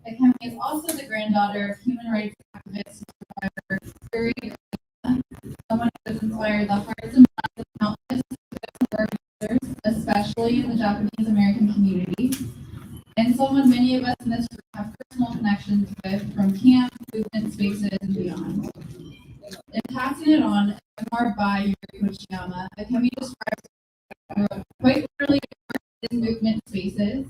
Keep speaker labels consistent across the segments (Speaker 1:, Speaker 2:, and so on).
Speaker 1: Akemi is also the granddaughter of human rights activist and survivor Yuri Kochiyama, someone who has inspired the hearts and minds of countless others, especially in the Japanese American community, and someone many of us in this group have personal connections with from camp, movement spaces, and beyond. In passing it on, a memoir by Yuri Kochiyama, Akemi describes quite literally in movement spaces,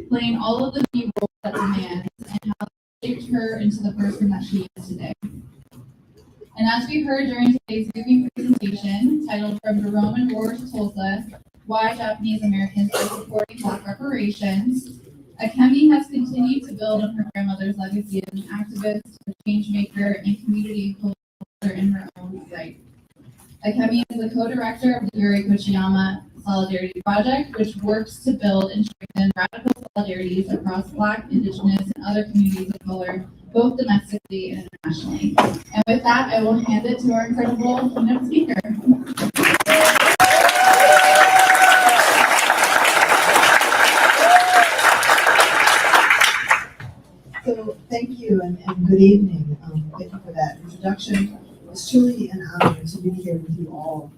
Speaker 1: playing all of the many roles that demands, and how it shaped her into the person that she is today. And as we heard during today's moving presentation, titled From the Roman War to Tulsa, Why Japanese Americans Are Supporting Black Reparations, Akemi has continued to build on her grandmother's legacy as an activist, a change maker, and community culture in her own right. Akemi is the co-director of the Yuri Kochiyama Solidarity Project, which works to build and strengthen radical solidarities across Black, Indigenous, and other communities of color, both domestically and internationally. And with that, I will hand it to our incredible keynote speaker.
Speaker 2: So thank you and good evening. Thank you for that introduction. It's truly an honor to be here with you all.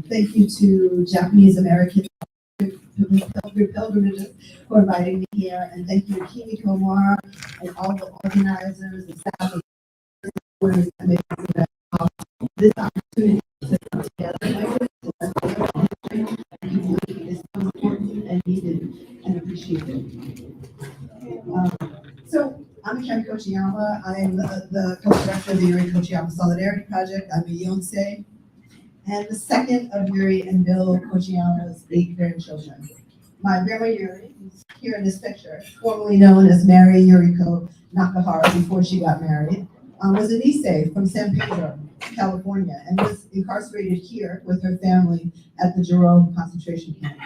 Speaker 2: Thank you to Japanese American pilgrimages for inviting me here, and thank you to Kimi Komar and all the organizers and staff that make this opportunity to come together is so important and needed and appreciated. So I'm Akemi Kochiyama. I'm the co-director of the Yuri Kochiyama Solidarity Project. I'm a Yonsei, and the second of Yuri and Bill Kochiyama's 8 grandchildren. My grandma Yuri, who's here in this picture, formerly known as Mary Yuriko Nakahara before she got married, was an Issei from San Pedro, California, and was incarcerated here with her family at the Jerome concentration camp.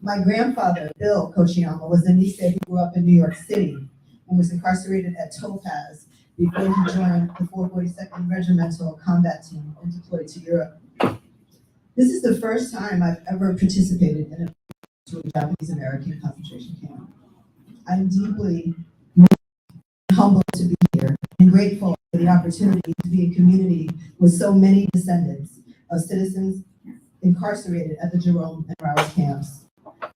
Speaker 2: My grandfather, Bill Kochiyama, was an Issei who grew up in New York City and was incarcerated at Topaz before he joined the 442nd Regimental Combat Team and deployed to Europe. This is the first time I've ever participated in a Japanese American concentration camp. I'm deeply humbled to be here and grateful for the opportunity to be in community with so many descendants of citizens incarcerated at the Jerome and Broward camps.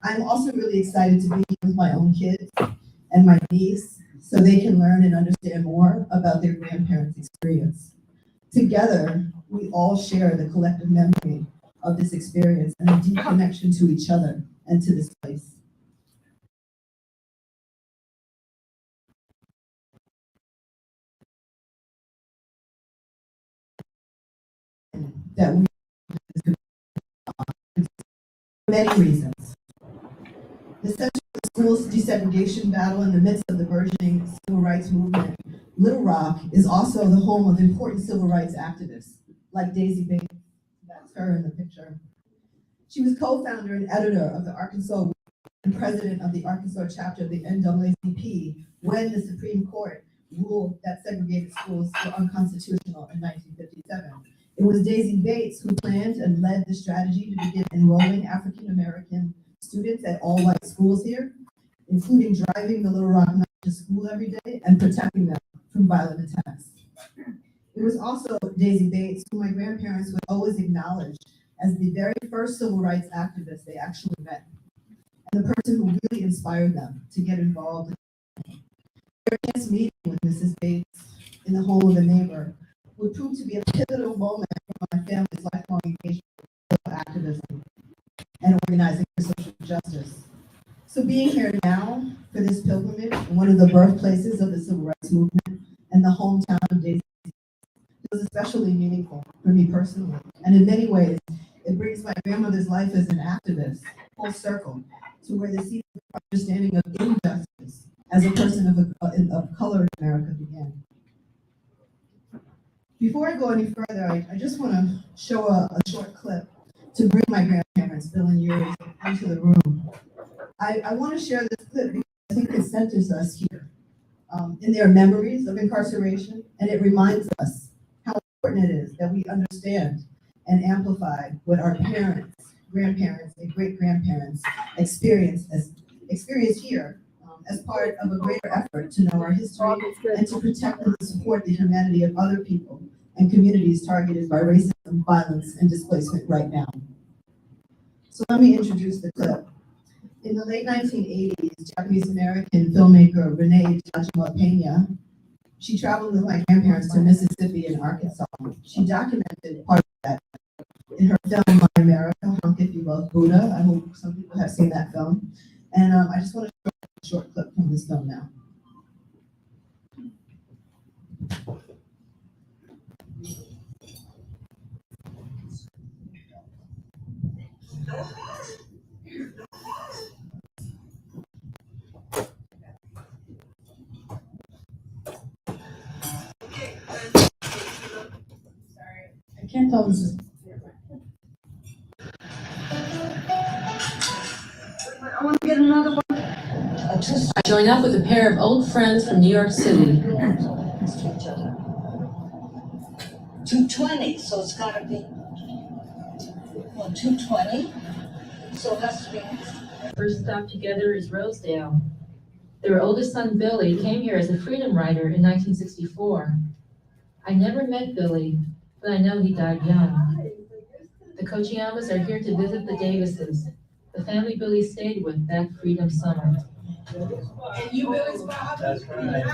Speaker 2: I'm also really excited to be here with my own kids and my niece so they can learn and understand more about their grandparents' experience. Together, we all share the collective memory of this experience and a deep connection to each other and to this place. That we for many reasons. The Center for the Schools Desegregation Battle in the midst of the burgeoning civil rights movement, Little Rock is also the home of important civil rights activists, like Daisy Bates, that's her in the picture. She was co-founder and editor of the Arkansas and president of the Arkansas chapter of the NAACP when the Supreme Court ruled that segregated schools were unconstitutional in 1957. It was Daisy Bates who planned and led the strategy to begin enrolling African American students at all white schools here, including driving the Little Rock Knights to school every day and protecting them from violent attacks. It was also Daisy Bates who my grandparents would always acknowledge as the very first civil rights activist they actually met, and the person who really inspired them to get involved. Their chance meeting with Mrs. Bates in the home of a neighbor would prove to be a pivotal moment for my family's lifelong engagement with activism and organizing for social justice. So being here now for this pilgrimage, one of the birthplaces of the civil rights movement and the hometown of Daisy, was especially meaningful for me personally. And in many ways, it brings my grandmother's life as an activist full circle to where the seed of understanding of injustice as a person of color in America began. Before I go any further, I just want to show a short clip to bring my grandparents, Bill and Yuri, into the room. I want to share this clip because I think it centers us here in their memories of incarceration, and it reminds us how important it is that we understand and amplify what our parents, grandparents, and great-grandparents experienced here as part of a greater effort to know our history and to protect and support the humanity of other people and communities targeted by racism, violence, and displacement right now. So let me introduce the clip. In the late 1980s, Japanese-American filmmaker Renee Tajima Pena, she traveled with my grandparents to Mississippi and Arkansas. She documented part of that in her film, My America, Honk If You Love Buddha. I hope some people have seen that film. And I just want to show a short clip from this film now. I can't tell this is.
Speaker 3: I want to get another one. I joined up with a pair of old friends from New York City.
Speaker 4: 220, so it's got to be, well, 220, so it has to be.
Speaker 3: First stop together is Rosedale. Their oldest son, Billy, came here as a freedom rider in 1964. I never met Billy, but I know he died young. The Kochiyamas are here to visit the Davises, the family Billy stayed with that freedom summer.
Speaker 4: And you Billy's father?
Speaker 5: That's right.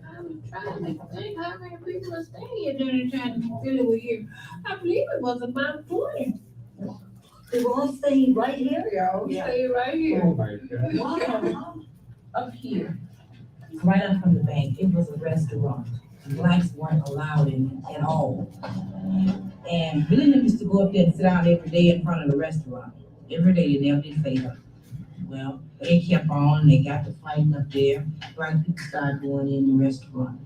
Speaker 4: I'm trying to think how many people are staying here during the time Billy was here. I believe it was about 20.
Speaker 6: They were all staying right here?
Speaker 4: Yeah. Stay right here.
Speaker 5: Oh my God.
Speaker 6: Wow.
Speaker 7: Up here, right up from the bank, it was a restaurant. Blacks weren't allowed in at all. And Billy used to go up there and sit down every day in front of the restaurant. Every day, they never did favor. Well, they kept on, and they got to fighting up there. Black people started going in the restaurant.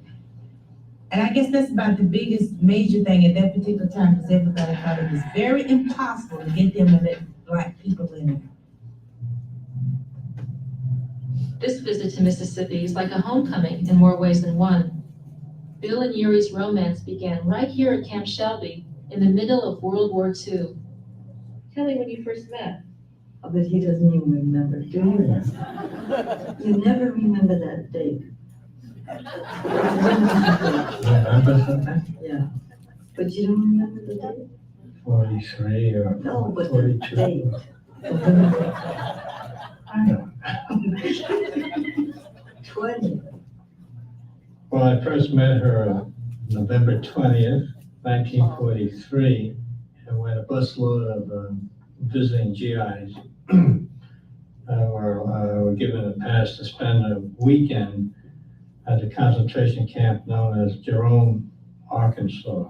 Speaker 7: And I guess that's about the biggest major thing at that particular time, because everybody thought it was very impossible to get them to let black people in there.
Speaker 3: This visit to Mississippi is like a homecoming in more ways than one. Bill and Yuri's romance began right here at Camp Shelby in the middle of World War II. Tell me when you first met.
Speaker 6: I bet he doesn't even remember, do you? You never remember that date. Yeah. But you don't remember the date?
Speaker 5: 43 or
Speaker 6: No, but the
Speaker 5: 42.
Speaker 6: date.
Speaker 5: I know.
Speaker 6: 20.
Speaker 5: Well, I first met her on November 20th, 1943, and when a busload of visiting GIs were given a pass to spend a weekend at the concentration camp known as Jerome, Arkansas.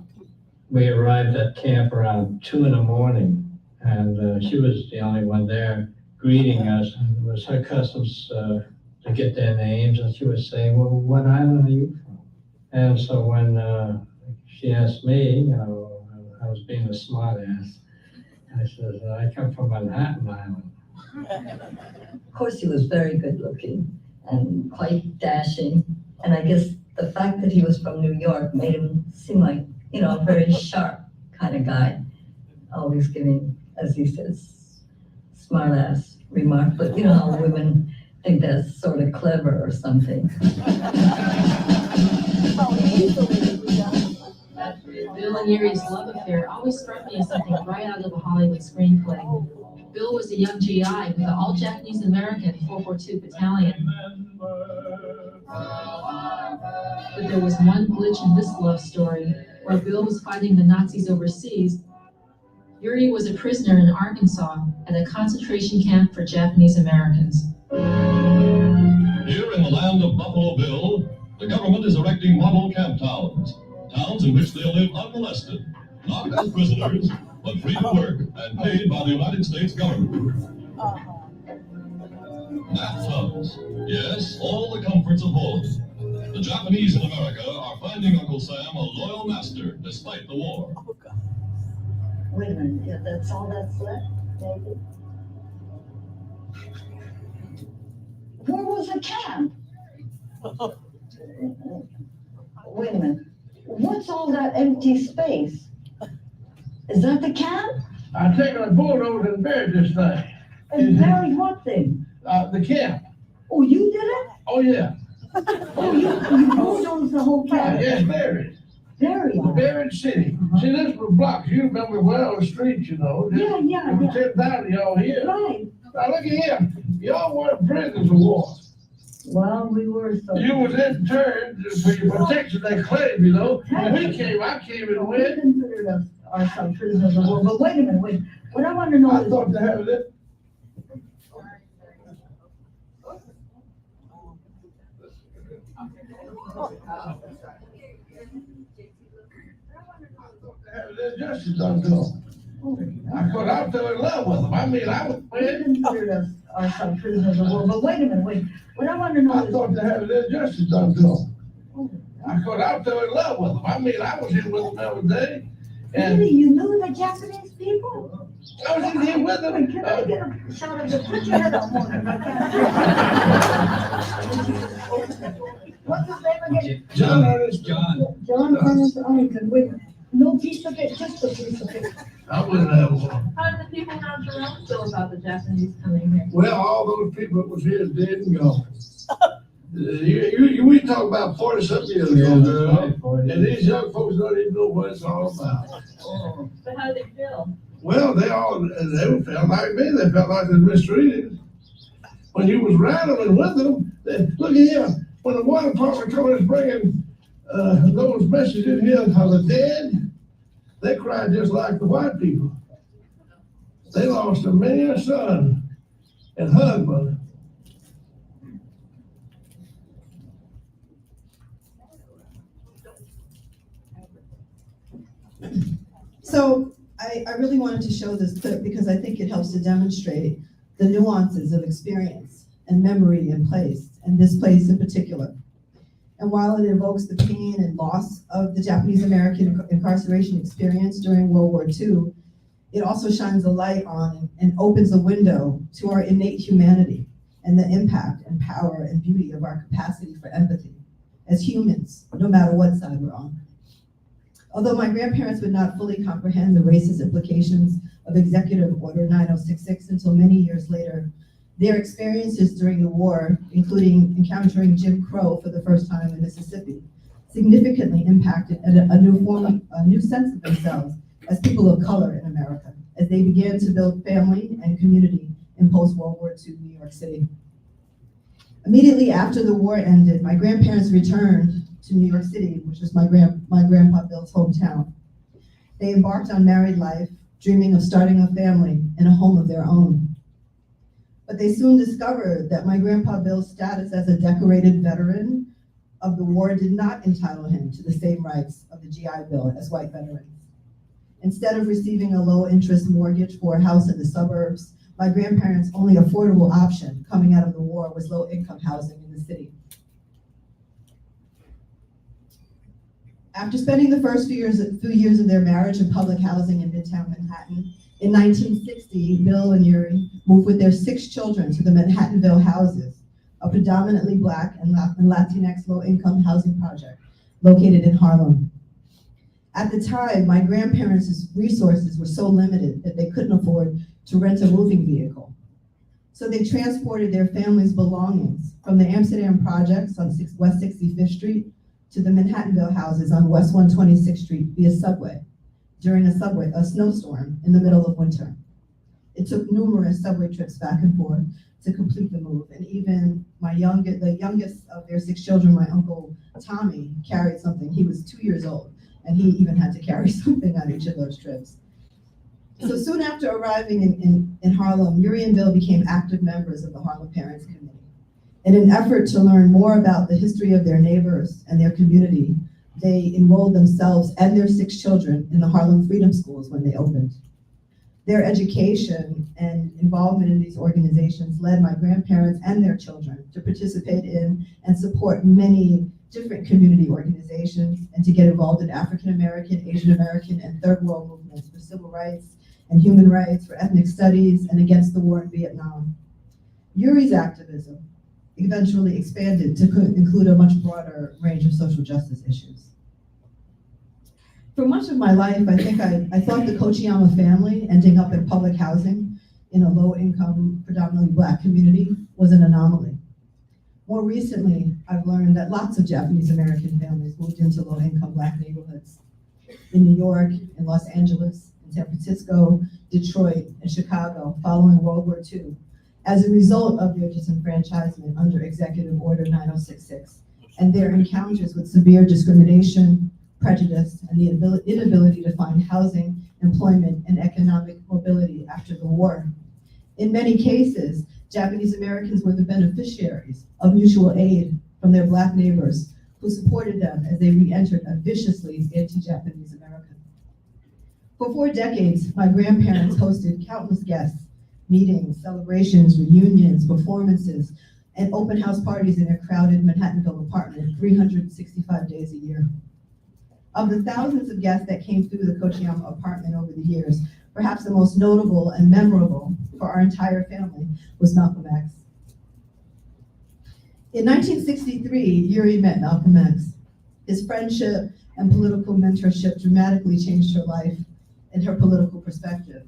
Speaker 5: We arrived at camp around 2 in the morning, and she was the only one there greeting us, and it was her customs to get their names, and she was saying, well, what island are you from? And so when she asked me, I was being a smart ass, I said, I come from Manhattan Island.
Speaker 6: Of course, he was very good looking and quite dashing. And I guess the fact that he was from New York made him seem like, a very sharp kind of guy, always giving, as he says, smart ass remark. But you know how women think that's sort of clever or something.
Speaker 3: Bill and Yuri's love affair always struck me as something right out of a Hollywood screenplay. Bill was a young GI with the all-Japanese American 442 Battalion. But there was one glitch in this love story. Where Bill was fighting the Nazis overseas, Yuri was a prisoner in Arkansas at a concentration camp for Japanese Americans.
Speaker 8: Here in the land of Buffalo Bill, the government is erecting model camp towns. Towns in which they'll live unmolested, not as prisoners, but free to work and paid by the United States government. Bathtubs. Yes, all the comforts of home. The Japanese in America are finding Uncle Sam a loyal master despite the war.
Speaker 6: Wait a minute, yeah, that's all that's left, David? Where was the camp? Wait a minute, what's all that empty space? Is that the camp?
Speaker 9: I taken a bulldozer and buried this thing.
Speaker 6: And buried what thing?
Speaker 9: The camp.
Speaker 6: Oh, you did it?
Speaker 9: Oh, yeah.
Speaker 6: Oh, you bulldozed the whole campus?
Speaker 9: Yes, buried.
Speaker 6: Very well.
Speaker 9: Buried city. See, this was blocks. You remember well the streets, you know.
Speaker 6: Yeah,
Speaker 9: There was 10,000 y'all here.
Speaker 6: Right.
Speaker 9: Now, look at here. Y'all weren't prisoners of war.
Speaker 6: Well, we were so.
Speaker 9: You was interned for your protection, they claimed, you know. We came, I came and
Speaker 6: We
Speaker 9: went.
Speaker 6: considered ourselves prisoners of war, but wait a minute, wait. What I want to know
Speaker 9: I
Speaker 6: is.
Speaker 9: thought they had it. Justice done to them. I thought I fell in love with them. I mean, I was,
Speaker 6: We considered ourselves prisoners of war, but wait a minute, wait. What I want to know
Speaker 9: I
Speaker 6: is.
Speaker 9: thought they had justice done to them. I thought I fell in love with them. I mean, I was here with them every day. And
Speaker 6: Really, you knew the Japanese people?
Speaker 9: I was in here with them.
Speaker 6: Wait, can I get a shot of the, put your head up more, 'cause I can't. What's his name again?
Speaker 9: John Ernest.
Speaker 6: John Ernest Arlington, with no piece of it, just a piece of it.
Speaker 9: I wouldn't have one.
Speaker 3: How did the people around Jerome feel about the Japanese coming here?
Speaker 9: Well, all those people that was here dead and gone. We talk about 40-something years ago, girl, and these young folks don't even know what it's all about.
Speaker 3: But how did they feel?
Speaker 9: Well, they felt like me. They felt like they were mistreated. When you was around them and with them, look at here. When the water department told us bringing those messages in here of the dead, they cried just like the white people. They lost a man, son, and husband.
Speaker 2: So I really wanted to show this clip because I think it helps to demonstrate the nuances of experience and memory and place, and this place in particular. And while it evokes the pain and loss of the Japanese American incarceration experience during World War II, it also shines a light on and opens a window to our innate humanity and the impact and power and beauty of our capacity for empathy as humans, no matter what side we're on. Although my grandparents would not fully comprehend the racist implications of Executive Order 9066 until many years later, their experiences during the war, including encountering Jim Crow for the first time in Mississippi, significantly impacted a new sense of themselves as people of color in America, as they began to build family and community in post-World War II New York City. Immediately after the war ended, my grandparents returned to New York City, which was my grandpa Bill's hometown. They embarked on married life, dreaming of starting a family and a home of their own. But they soon discovered that my grandpa Bill's status as a decorated veteran of the war did not entitle him to the same rights of the GI Bill as white veterans. Instead of receiving a low-interest mortgage for a house in the suburbs, my grandparents' only affordable option coming out of the war was low-income housing in the city. After spending the first few years of their marriage in public housing in Midtown Manhattan, in 1960, Bill and Yuri moved with their 6 children to the Manhattanville Houses, a predominantly Black and Latinx low-income housing project located in Harlem. At the time, my grandparents' resources were so limited that they couldn't afford to rent a moving vehicle. So they transported their family's belongings from the Amsterdam projects on West 65th Street to the Manhattanville houses on West 126th Street via subway during a snowstorm in the middle of winter. It took numerous subway trips back and forth to complete the move, and even the youngest of their 6 children, my Uncle Tommy, carried something. He was 2 years old, and he even had to carry something on each of those trips. So soon after arriving in Harlem, Yuri and Bill became active members of the Harlem Parents Committee. In an effort to learn more about the history of their neighbors and their community, they enrolled themselves and their 6 children in the Harlem Freedom Schools when they opened. Their education and involvement in these organizations led my grandparents and their children to participate in and support many different community organizations and to get involved in African American, Asian American, and Third World movements for civil rights and human rights, for ethnic studies, and against the war in Vietnam. Yuri's activism eventually expanded to include a much broader range of social justice issues. For much of my life, I think I thought the Kochiyama family ending up in public housing in a low-income, predominantly Black community was an anomaly. More recently, I've learned that lots of Japanese American families moved into low-income Black neighborhoods in New York, in Los Angeles, in San Francisco, Detroit, and Chicago following World War II as a result of their disenfranchisement under Executive Order 9066 and their encounters with severe discrimination, prejudice, and the inability to find housing, employment, and economic mobility after the war. In many cases, Japanese Americans were the beneficiaries of mutual aid from their Black neighbors who supported them as they re-entered a viciously anti-Japanese America. For 4 decades, my grandparents hosted countless guests, meetings, celebrations, reunions, performances, and open house parties in their crowded Manhattanville apartment 365 days a year. Of the thousands of guests that came through the Kochiyama apartment over the years, perhaps the most notable and memorable for our entire family was Malcolm X. In 1963, Yuri met Malcolm X. His friendship and political mentorship dramatically changed her life and her political perspective.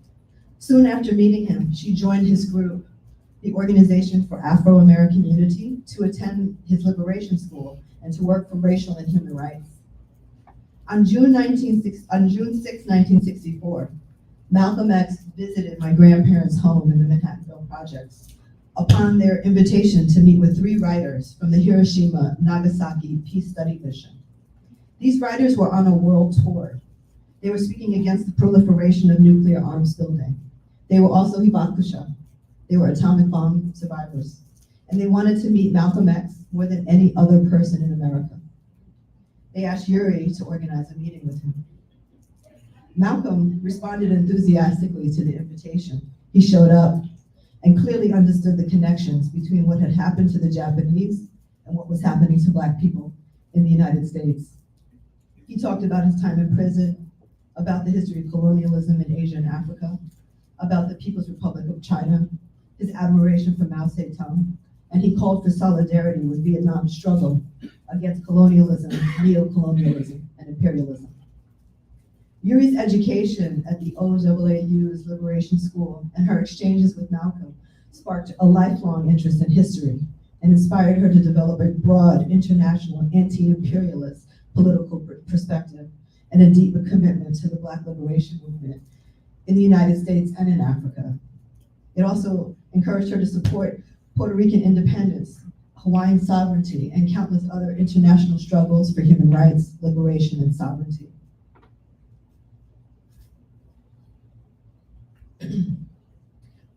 Speaker 2: Soon after meeting him, she joined his group, the Organization for Afro-American Unity, to attend his liberation school and to work for racial and human rights. On June 6, 1964, Malcolm X visited my grandparents' home in the Manhattanville Projects upon their invitation to meet with 3 writers from the Hiroshima-Nagasaki Peace Study Mission. These writers were on a world tour. They were speaking against the proliferation of nuclear arms building. They were also hibakusha. They were atomic bomb survivors. And they wanted to meet Malcolm X more than any other person in America. They asked Yuri to organize a meeting with him. Malcolm responded enthusiastically to the invitation. He showed up and clearly understood the connections between what had happened to the Japanese and what was happening to Black people in the United States. He talked about his time in prison, about the history of colonialism in Asia and Africa, about the People's Republic of China, his admiration for Mao Zedong, and he called for solidarity with Vietnam's struggle against colonialism, neo-colonialism, and imperialism. Yuri's education at the OAAU's Liberation School and her exchanges with Malcolm sparked a lifelong interest in history and inspired her to develop a broad international anti-imperialist political perspective and a deeper commitment to the Black liberation movement in the United States and in Africa. It also encouraged her to support Puerto Rican independence, Hawaiian sovereignty, and countless other international struggles for human rights, liberation, and sovereignty.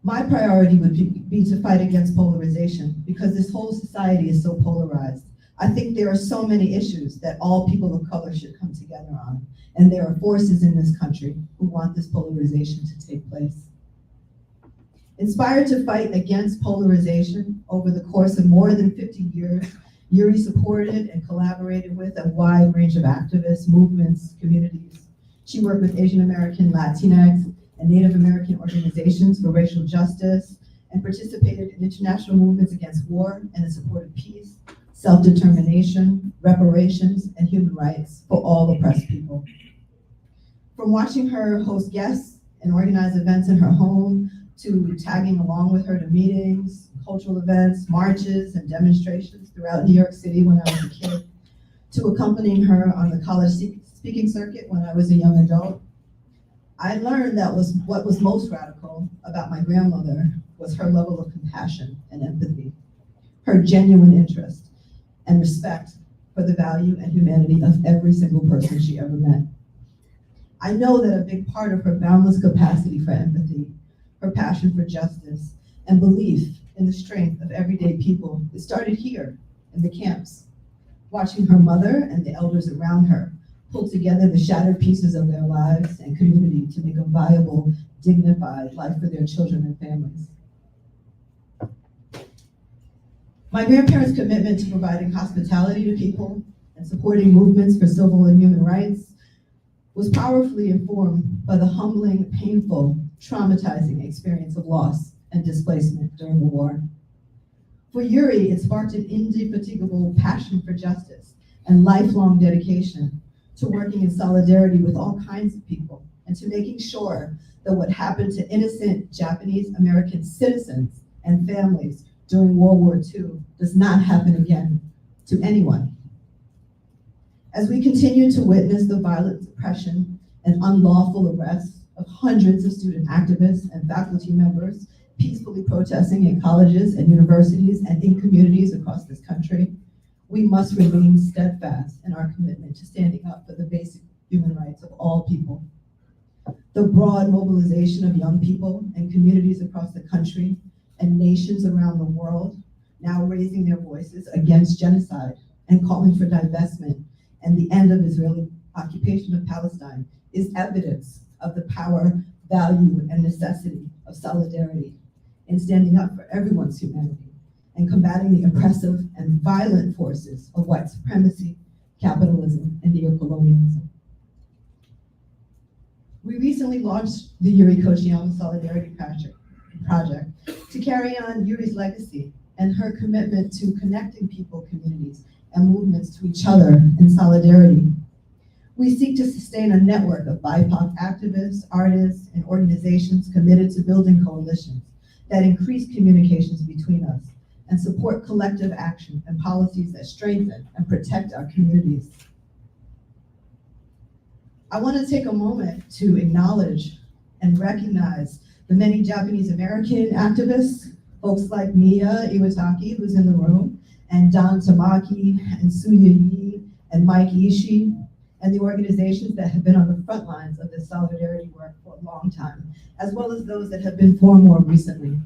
Speaker 2: My priority would be to fight against polarization because this whole society is so polarized. I think there are so many issues that all people of color should come together on, and there are forces in this country who want this polarization to take place. Inspired to fight against polarization over the course of more than 50 years, Yuri supported and collaborated with a wide range of activists, movements, communities. She worked with Asian American, Latinx, and Native American organizations for racial justice, and participated in international movements against war and in support of peace, self-determination, reparations, and human rights for all oppressed people. From watching her host guests and organize events in her home, to tagging along with her to meetings, cultural events, marches, and demonstrations throughout New York City when I was a kid, to accompanying her on the college speaking circuit when I was a young adult, I learned that what was most radical about my grandmother was her level of compassion and empathy, her genuine interest and respect for the value and humanity of every single person she ever met. I know that a big part of her boundless capacity for empathy, her passion for justice, and belief in the strength of everyday people, it started here in the camps, watching her mother and the elders around her pull together the shattered pieces of their lives and community to make a viable, dignified life for their children and families. My grandparents' commitment to providing hospitality to people and supporting movements for civil and human rights was powerfully informed by the humbling, painful, traumatizing experience of loss and displacement during the war. For Yuri, it sparked an indefatigable passion for justice and lifelong dedication to working in solidarity with all kinds of people and to making sure that what happened to innocent Japanese American citizens and families during World War II does not happen again to anyone. As we continue to witness the violent suppression and unlawful arrests of hundreds of student activists and faculty members peacefully protesting in colleges and universities and in communities across this country, we must remain steadfast in our commitment to standing up for the basic human rights of all people. The broad mobilization of young people and communities across the country and nations around the world now raising their voices against genocide and calling for divestment and the end of Israeli occupation of Palestine is evidence of the power, value, and necessity of solidarity in standing up for everyone's humanity and combating the oppressive and violent forces of white supremacy, capitalism, and neocolonialism. We recently launched the Yuri Kochiyama Solidarity Project to carry on Yuri's legacy and her commitment to connecting people, communities, and movements to each other in solidarity. We seek to sustain a network of BIPOC activists, artists, and organizations committed to building coalitions that increase communications between us and support collective action and policies that strengthen and protect our communities. I want to take a moment to acknowledge and recognize the many Japanese American activists, folks like Mia Iwataki, who's in the room, and Don Tamaki, and Suya Yi, and Mike Ishii, and the organizations that have been on the front lines of this solidarity work for a long time, as well as those that have been formed more recently.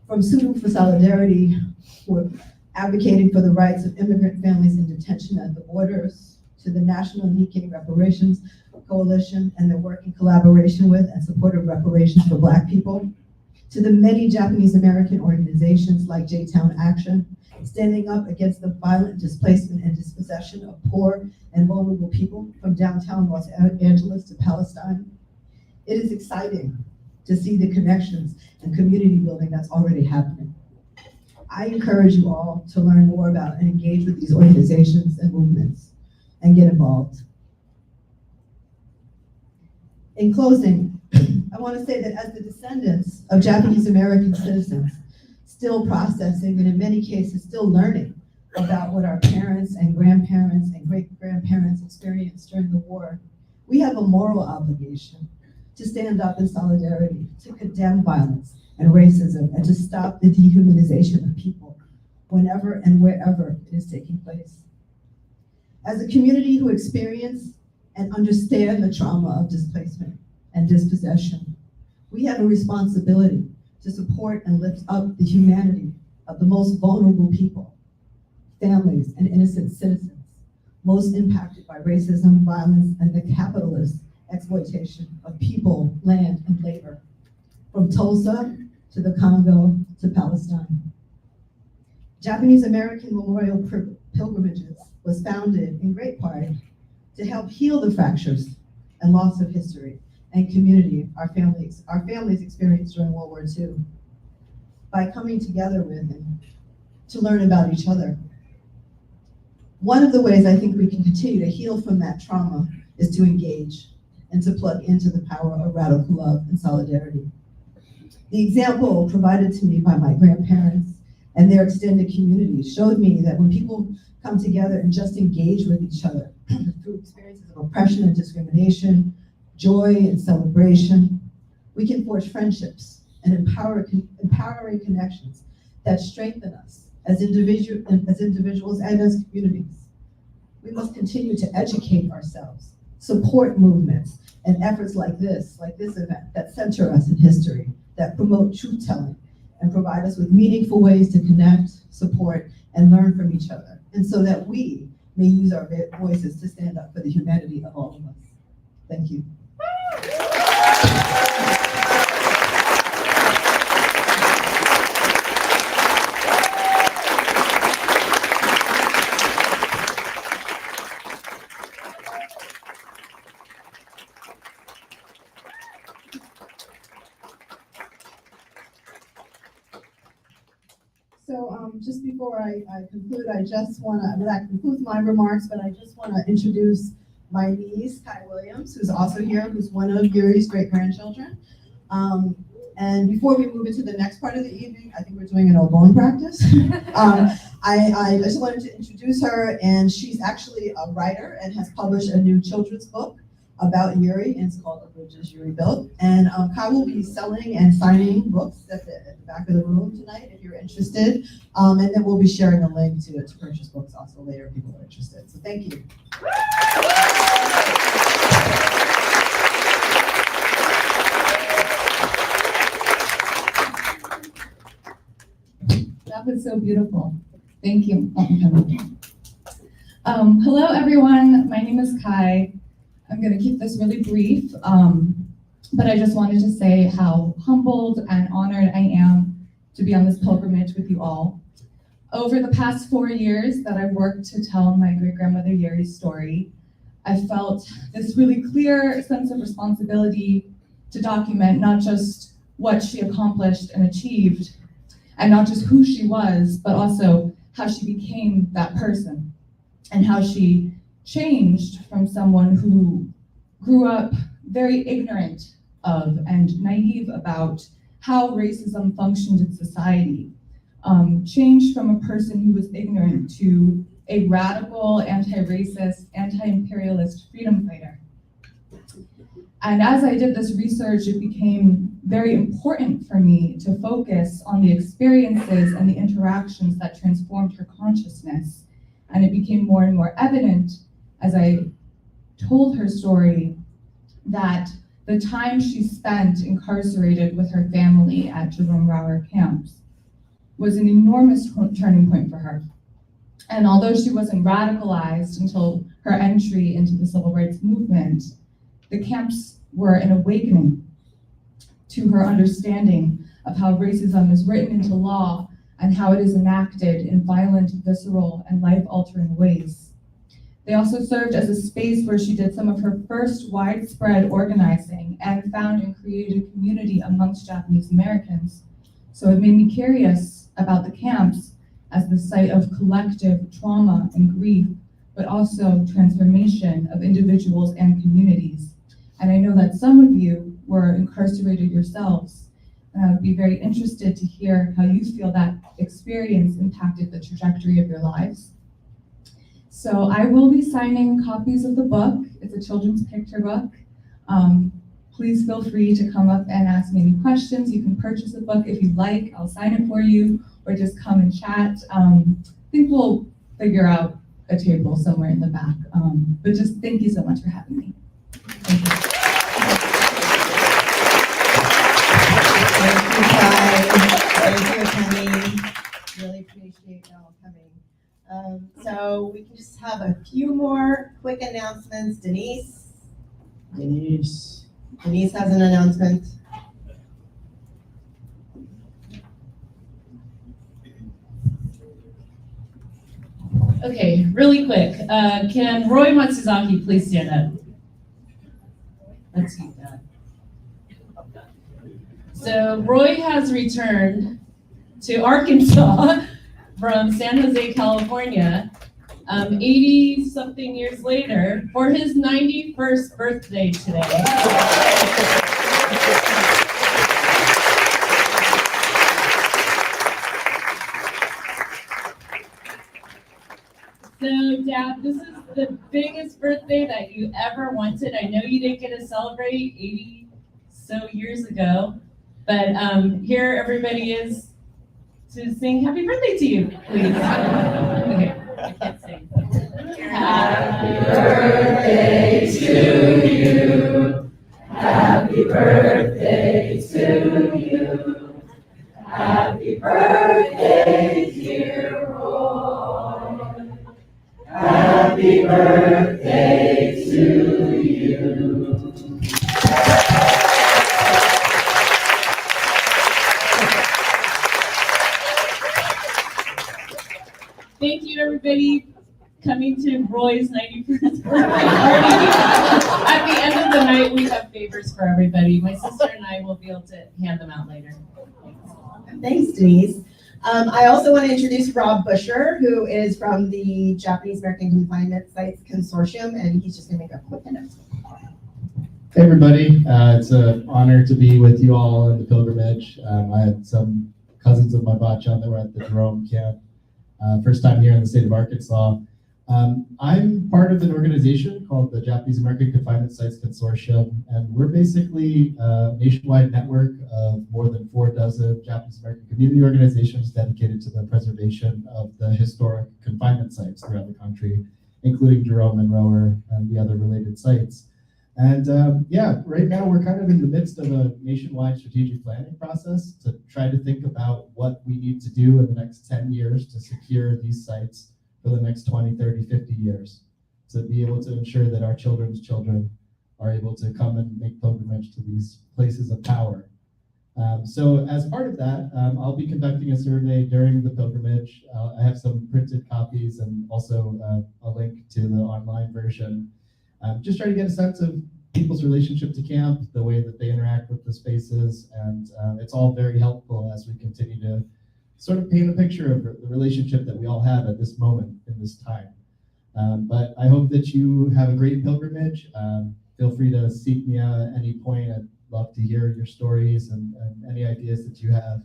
Speaker 2: From Sudu for Solidarity, who are advocating for the rights of immigrant families in detention at the borders, to the National Nikkei Reparations Coalition and their work in collaboration with and support of reparations for Black people, to the many Japanese American organizations like J-Town Action, standing up against the violent displacement and dispossession of poor and vulnerable people from downtown Los Angeles to Palestine. It is exciting to see the connections and community building that's already happening. I encourage you all to learn more about and engage with these organizations and movements and get involved. In closing, I want to say that as the descendants of Japanese American citizens, still processing and in many cases still learning about what our parents and grandparents and great-grandparents experienced during the war, we have a moral obligation to stand up in solidarity, to condemn violence and racism, and to stop the dehumanization of people whenever and wherever it is taking place. As a community who experience and understand the trauma of displacement and dispossession, we have a responsibility to support and lift up the humanity of the most vulnerable people, families, and innocent citizens, most impacted by racism, violence, and the capitalist exploitation of people, land, and labor, from Tulsa to the Congo to Palestine. Japanese American Memorial Pilgrimages was founded in great part to help heal the fractures and loss of history and community our families experienced during World War II by coming together with and to learn about each other. One of the ways I think we can continue to heal from that trauma is to engage and to plug into the power of radical love and solidarity. The example provided to me by my grandparents and their extended community showed me that when people come together and just engage with each other through experiences of oppression and discrimination, joy and celebration, we can forge friendships and empowering connections that strengthen us as individuals and as communities. We must continue to educate ourselves, support movements and efforts like this event that center us in history, that promote truth-telling and provide us with meaningful ways to connect, support, and learn from each other, and so that we may use our voices to stand up for the humanity of all of us. Thank you. So just before I conclude, that concludes my remarks, but I just want to introduce my niece, Kai Williams, who's also here, who's one of Yuri's great-grandchildren. And before we move into the next part of the evening, I think we're doing an oboe practice. I just wanted to introduce her, and she's actually a writer and has published a new children's book about Yuri, and it's called The Bridges Yuri Built. And Kai will be selling and signing books at the back of the room tonight if you're interested. And then we'll be sharing a link to purchase books also later if people are interested. So thank you.
Speaker 1: That was so beautiful. Thank you. Hello, everyone. My name is Kai. I'm going to keep this really brief, but I just wanted to say how humbled and honored I am to be on this pilgrimage with you all. Over the past 4 years that I've worked to tell my great-grandmother Yuri's story, I felt this really clear sense of responsibility to document not just what she accomplished and achieved, and not just who she was, but also how she became that person, and how she changed from someone who grew up very ignorant of and naive about how racism functioned in society, changed from a person who was ignorant to a radical, anti-racist, anti-imperialist freedom fighter. And as I did this research, it became very important for me to focus on the experiences and the interactions that transformed her consciousness. And it became more and more evident as I told her story that the time she spent incarcerated with her family at Jerome Rower camps was an enormous turning point for her. And although she wasn't radicalized until her entry into the civil rights movement, the camps were an awakening to her understanding of how racism is written into law and how it is enacted in violent, visceral, and life-altering ways. They also served as a space where she did some of her first widespread organizing and found and created a community amongst Japanese Americans. So it made me curious about the camps as the site of collective trauma and grief, but also transformation of individuals and communities. And I know that some of you were incarcerated yourselves, and I would be very interested to hear how you feel that experience impacted the trajectory of your lives. So I will be signing copies of the book. It's a children's picture book. Please feel free to come up and ask me any questions. You can purchase the book if you'd like. I'll sign it for you, or just come and chat. I think we'll figure out a table somewhere in the back. But just thank you so much for having me. Thank you.
Speaker 2: Thank you, Kai. Thank you, Akemi. Really appreciate y'all coming. So we can just have a few more quick announcements. Denise has an announcement.
Speaker 10: Okay, really quick. Can Roy Matsuzaki please stand up? Let's see that. So Roy has returned to Arkansas from San Jose, California, 80-something years later for his 91st birthday today. So, Dad, this is the biggest birthday that you ever wanted. I know you didn't get to celebrate 80 so years ago, but here everybody is to sing happy birthday to you, please. Okay, I can't sing. Happy birthday to you. Happy birthday to you. Happy birthday, dear Roy. Happy birthday to you. Thank you, everybody, coming to Roy's 91st birthday party. At the end of the night, we have favors for everybody. My sister and I will be able to hand them out later.
Speaker 2: Thanks, Denise. I also want to introduce Rob Busher, who is from the Japanese American Confinement Sites Consortium, and he's just going to make a quick announcement.
Speaker 11: Hey everybody, it's an honor to be with you all in the pilgrimage. I had some cousins of my bachan that were at the Jerome camp. First time here in the state of Arkansas. I'm part of an organization called the Japanese American Confinement Sites Consortium, and we're basically a nationwide network of more than 4 dozen Japanese American community organizations dedicated to the preservation of the historic confinement sites throughout the country, including Jerome and Rower and the other related sites. And yeah, right now we're kind of in the midst of a nationwide strategic planning process to try to think about what we need to do in the next 10 years to secure these sites for the next 20, 30, 50 years, to be able to ensure that our children's children are able to come and make pilgrimage to these places of power. So as part of that, I'll be conducting a survey during the pilgrimage. I have some printed copies and also a link to the online version. Just trying to get a sense of people's relationship to camp, the way that they interact with the spaces, and it's all very helpful as we continue to sort of paint a picture of the relationship that we all have at this moment in this time. But I hope that you have a great pilgrimage. Feel free to seek me out at any point. I'd love to hear your stories and any ideas that you have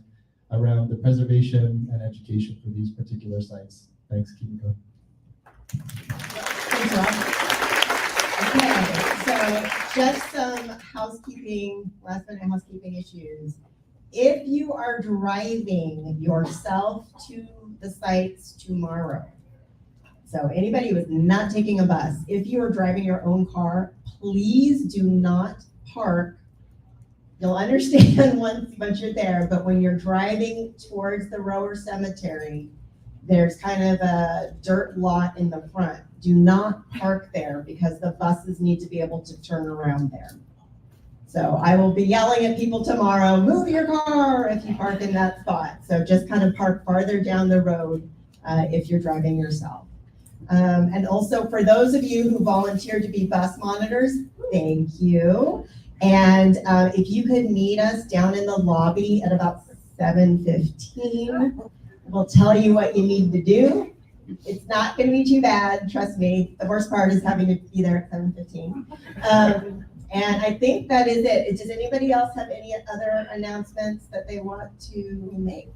Speaker 11: around the preservation and education for these particular sites. Thanks, Kimiko.
Speaker 2: Thanks, Rob. Okay, so just some housekeeping, last minute housekeeping issues. If you are driving yourself to the sites tomorrow, so anybody who is not taking a bus, if you are driving your own car, please do not park. You'll understand once you're there, but when you're driving towards the Rower Cemetery, there's kind of a dirt lot in the front. Do not park there because the buses need to be able to turn around there. So I will be yelling at people tomorrow, move your car if you park in that spot. So just kind of park farther down the road if you're driving yourself. And also for those of you who volunteered to be bus monitors, thank you. And if you could meet us down in the lobby at about 7:15, we'll tell you what you need to do. It's not going to be too bad, trust me. The worst part is having to be there at 7:15. And I think that is it. Does anybody else have any other announcements that they want to make?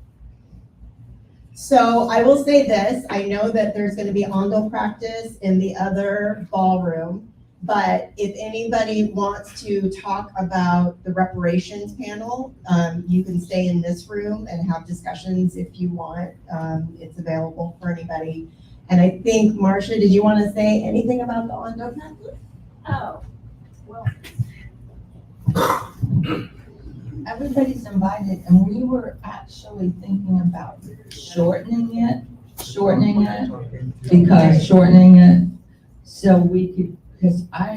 Speaker 2: So I will say this, I know that there's going to be Ondo practice in the other ballroom, but if anybody wants to talk about the reparations panel, you can stay in this room and have discussions if you want. It's available for anybody. And I think, Marcia, did you want to say anything about the Ondo practice?
Speaker 12: Oh, well, everybody's invited, and we were actually thinking about shortening it, so we could, because I